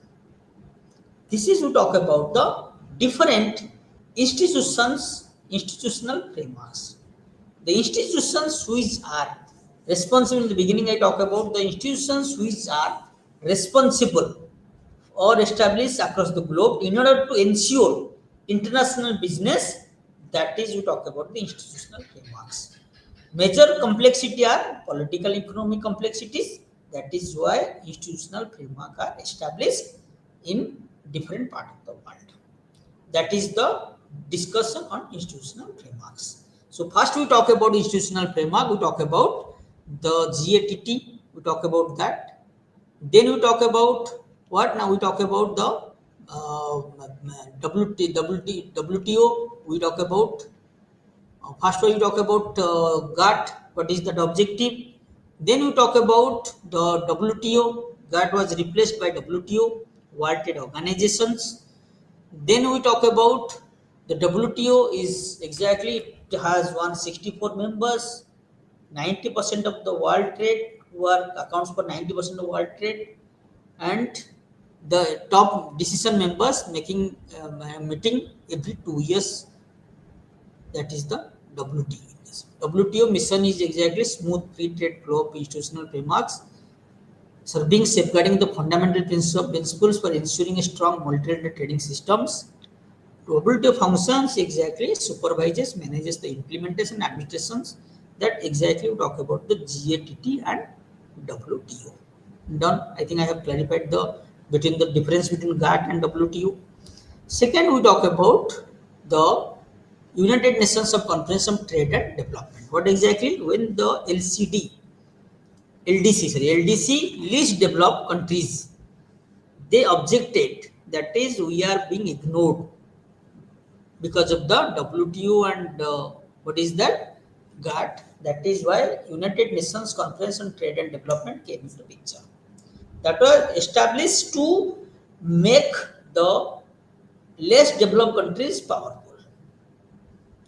This is to talk about the different institutional frameworks. The institutions which are responsible, in the beginning I talk about the institutions which are responsible or established across the globe in order to ensure international business. That is, we talk about the institutional frameworks. Major complexity are political economic complexities. That is why institutional framework are established in different part of the world. That is the discussion on institutional frameworks. So first we talk about institutional framework. We talk about the GATT. We talk about that. Then we talk about what? Now we talk about the WTO. We talk about first we talk about GATT. What is that objective? Then we talk about the WTO. GATT was replaced by WTO, World Trade Organizations. Then we talk about the WTO is exactly, it has 164 members, 90% of the world trade, who are accounts for 90% of world trade, and the top decision members making meeting every 2 years. That is the WTO. WTO mission is exactly smooth free trade flow of institutional frameworks, serving safeguarding the fundamental principles for ensuring a strong multilateral trading systems. WTO functions exactly supervises, manages the implementation administrations. That exactly we talk about the GATT and WTO. Done. I think I have clarified the difference between GATT and WTO. Second, we talk about the United Nations of Conference on Trade and Development. What exactly? When the LDC, least developed countries, they objected, that is, we are being ignored because of the WTO and what is that? GATT. That is why United Nations Conference on Trade and Development came into picture. That was established to make the less developed countries powerful.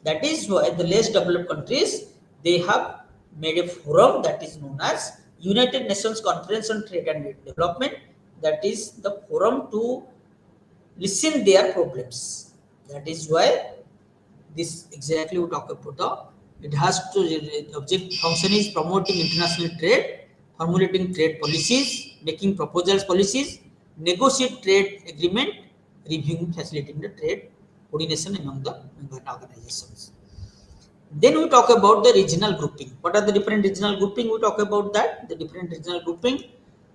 That is why the less developed countries, they have made a forum that is known as United Nations Conference on Trade and Development. That is the forum to listen their problems. That is why this exactly we talk about it has to object function is promoting international trade, formulating trade policies, making proposals policies, negotiate trade agreement, reviewing, facilitating the trade coordination among the member organizations. Then we talk about the regional grouping. What are the different regional grouping? We talk about that, the different regional grouping,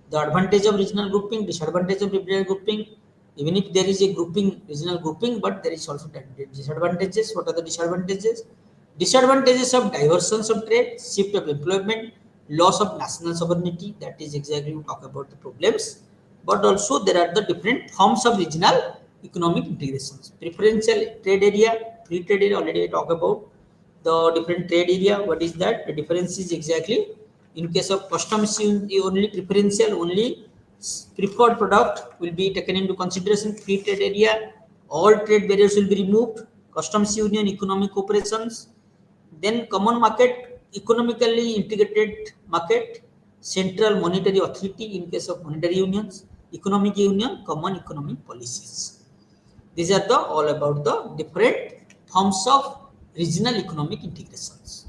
the advantage of regional grouping, disadvantage of regional grouping. Even if there is a grouping, regional grouping, but there is also disadvantages. What are the disadvantages? Disadvantages of diversions of trade, shift of employment, loss of national sovereignty. That is exactly we talk about the problems. But also there are the different forms of regional economic integrations. Preferential trade area, free trade area. Already I talk about the different trade area. What is that? The difference is exactly in case of customs, only preferential, only preferred product will be taken into consideration. Free trade area, all trade barriers will be removed. customs union, economic operations, then common market, economically integrated market, central monetary authority in case of monetary unions, economic union, common economic policies. These are the all about the different forms of regional economic integrations.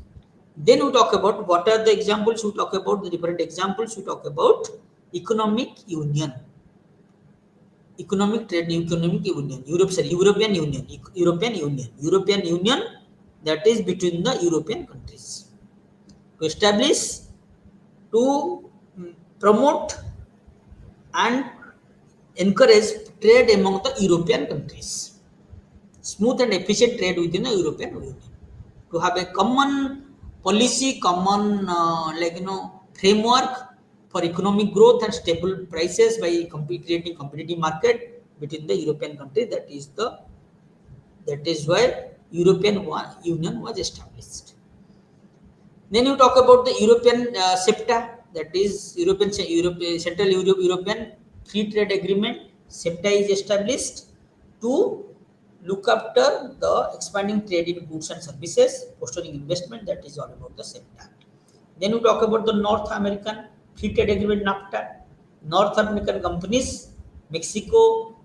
Then we talk about what are the examples. We talk about the different examples. We talk about economic union, economic trade, economic union, European Union, European Union, that is between the European countries to establish, to promote and encourage trade among the European countries, smooth and efficient trade within the European Union, to have a common policy, common framework for economic growth and stable prices by creating competitive market between the European countries. That is why European Union was established. Then you talk about the European SEPTA, that is Central European Free Trade Agreement. SEPTA is established to look after the expanding trade in goods and services, fostering investment. That is all about the SEPTA. Then we talk about the North American Free Trade Agreement, NAFTA. North American companies, Mexico,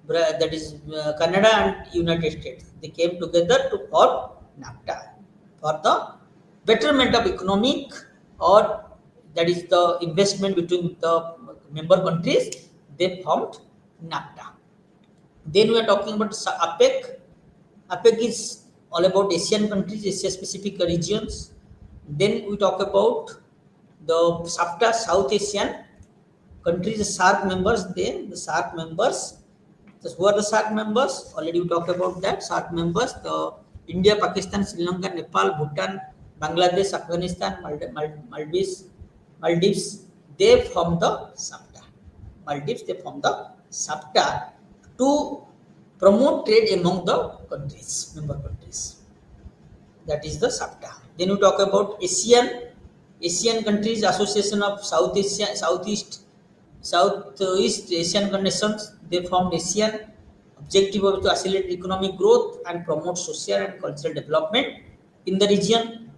that is Canada and United States, they came together to form NAFTA for the betterment of economic, or that is the investment between the member countries. They formed NAFTA. Then we are talking about APEC. APEC is all about Asian countries, Asia specific regions. Then we talk about the SAFTA, South Asian countries, the SARC members. Then the SARC members. Who are the SARC members? Already we talked about that. SARC members: the India, Pakistan, Sri Lanka, Nepal, Bhutan, Bangladesh, Afghanistan, Maldives. They form the SAFTA. Maldives, they form the SAFTA to promote trade among the countries, member countries. That is the SAFTA. Then we talk about Asian countries, Association of Southeast Asian nations. They formed ASEAN. Objective of to accelerate economic growth and promote social and cultural development in the region.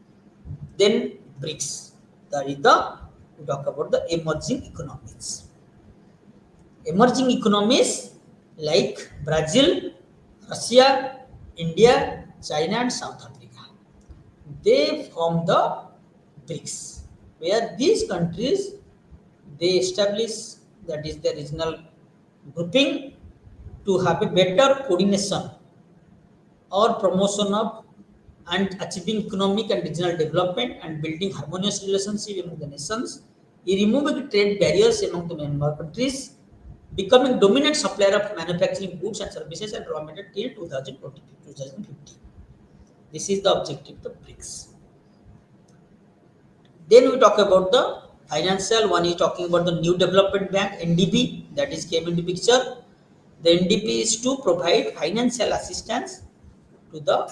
Then BRICS. That is we talk about the emerging economies. Emerging economies like Brazil, Russia, India, China, and South Africa. They form the BRICS, where these countries, they establish, that is the regional grouping, to have a better coordination or promotion of and achieving economic and regional development and building harmonious relationship among the nations, removing trade barriers among the member countries, becoming dominant supplier of manufacturing goods and services and raw material till 2050. This is the objective of the BRICS. Then we talk about the financial. One is talking about the New Development Bank, NDB, that is came into picture. The NDB is to provide financial assistance to the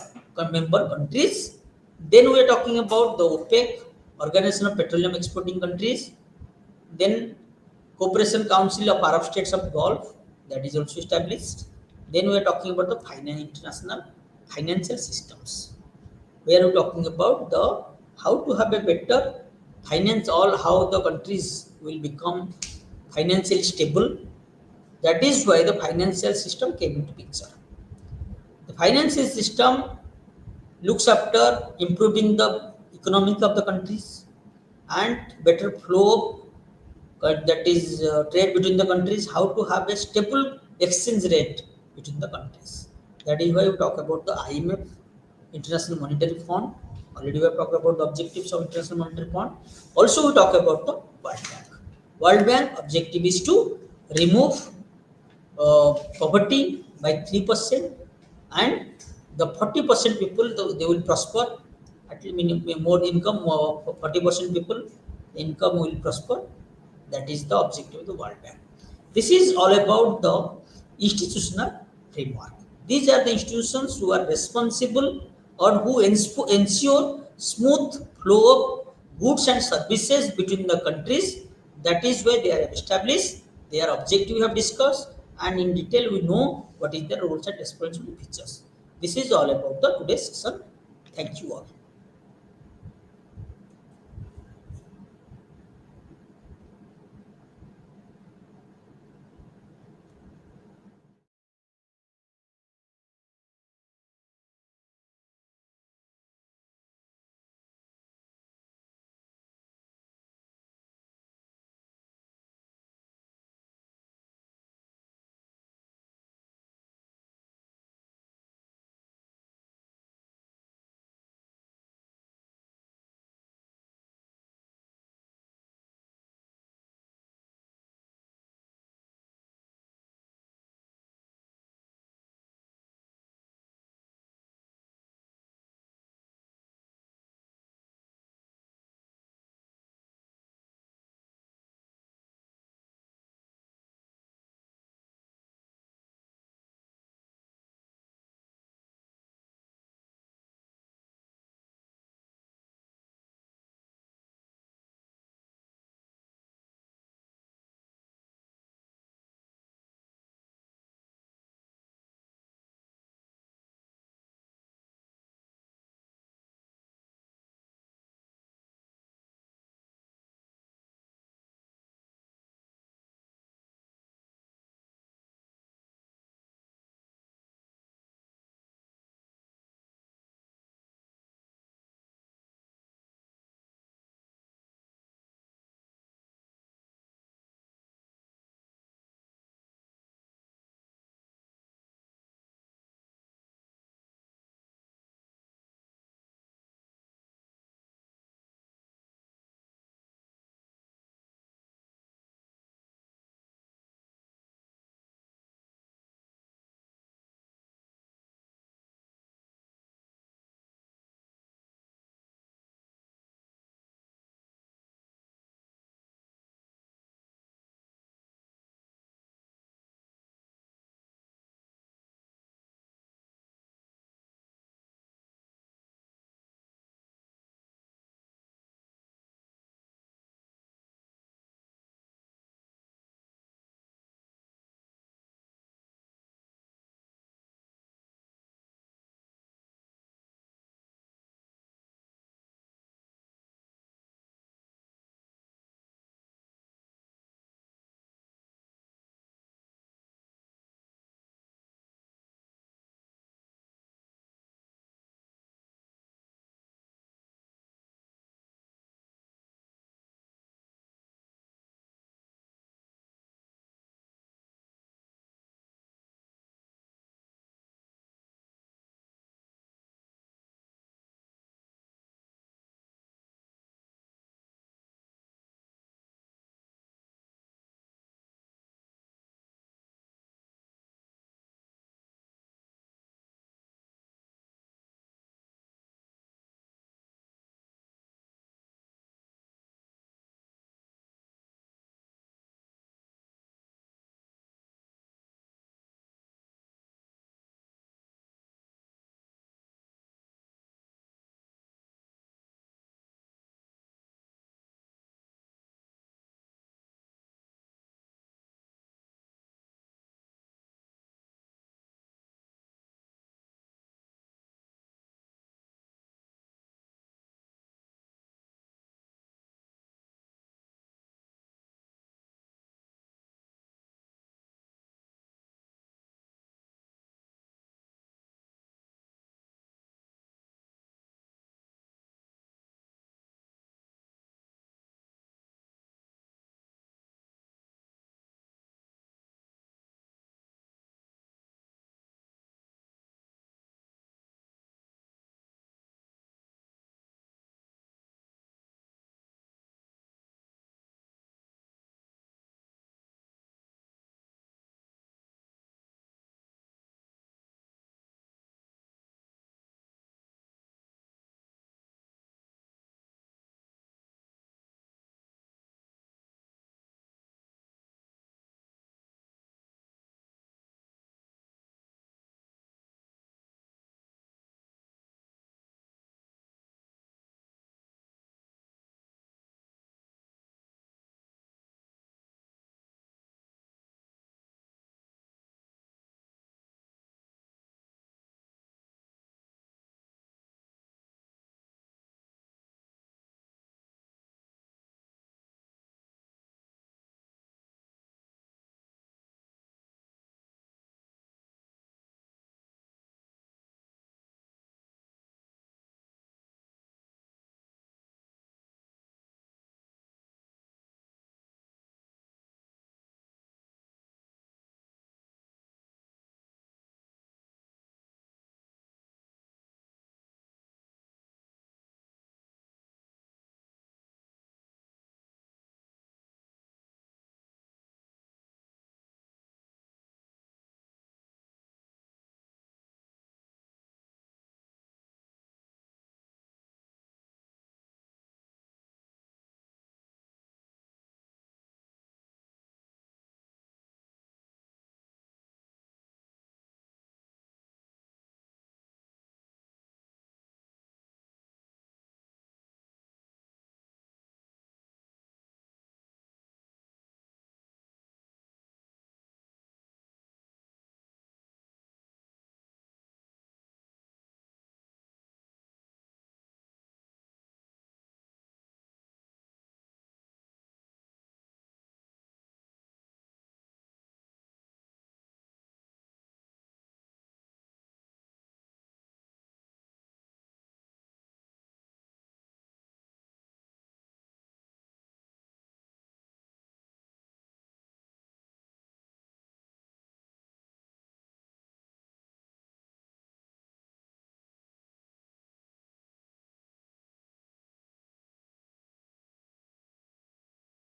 member countries. Then we are talking about the OPEC, Organization of Petroleum Exporting Countries. Then Cooperation Council of Arab States of Gulf, that is also established. Then we are talking about the international financial systems, where we are talking about the how to have a better finance, all how the countries will become financially stable. That is why the financial system came into picture. The financial system looks after improving the economic of the countries and better flow of that is trade between the countries, how to have a stable exchange rate between the countries. That is why we talk about the IMF, International Monetary Fund. Already we have talked about the objectives of International Monetary Fund. Also we talk about the World Bank. World Bank objective is to remove poverty by 3%, and the 40% people, they will prosper. At least more income, 40% people income will prosper. That is the objective of the World Bank. This is all about the institutional framework. These are the institutions who are responsible or who ensure smooth flow of goods and services between the countries. That is why they are established. Their objective we have discussed, and in detail we know what is their roles and responsibility features. This is all about the today's session. Thank you all.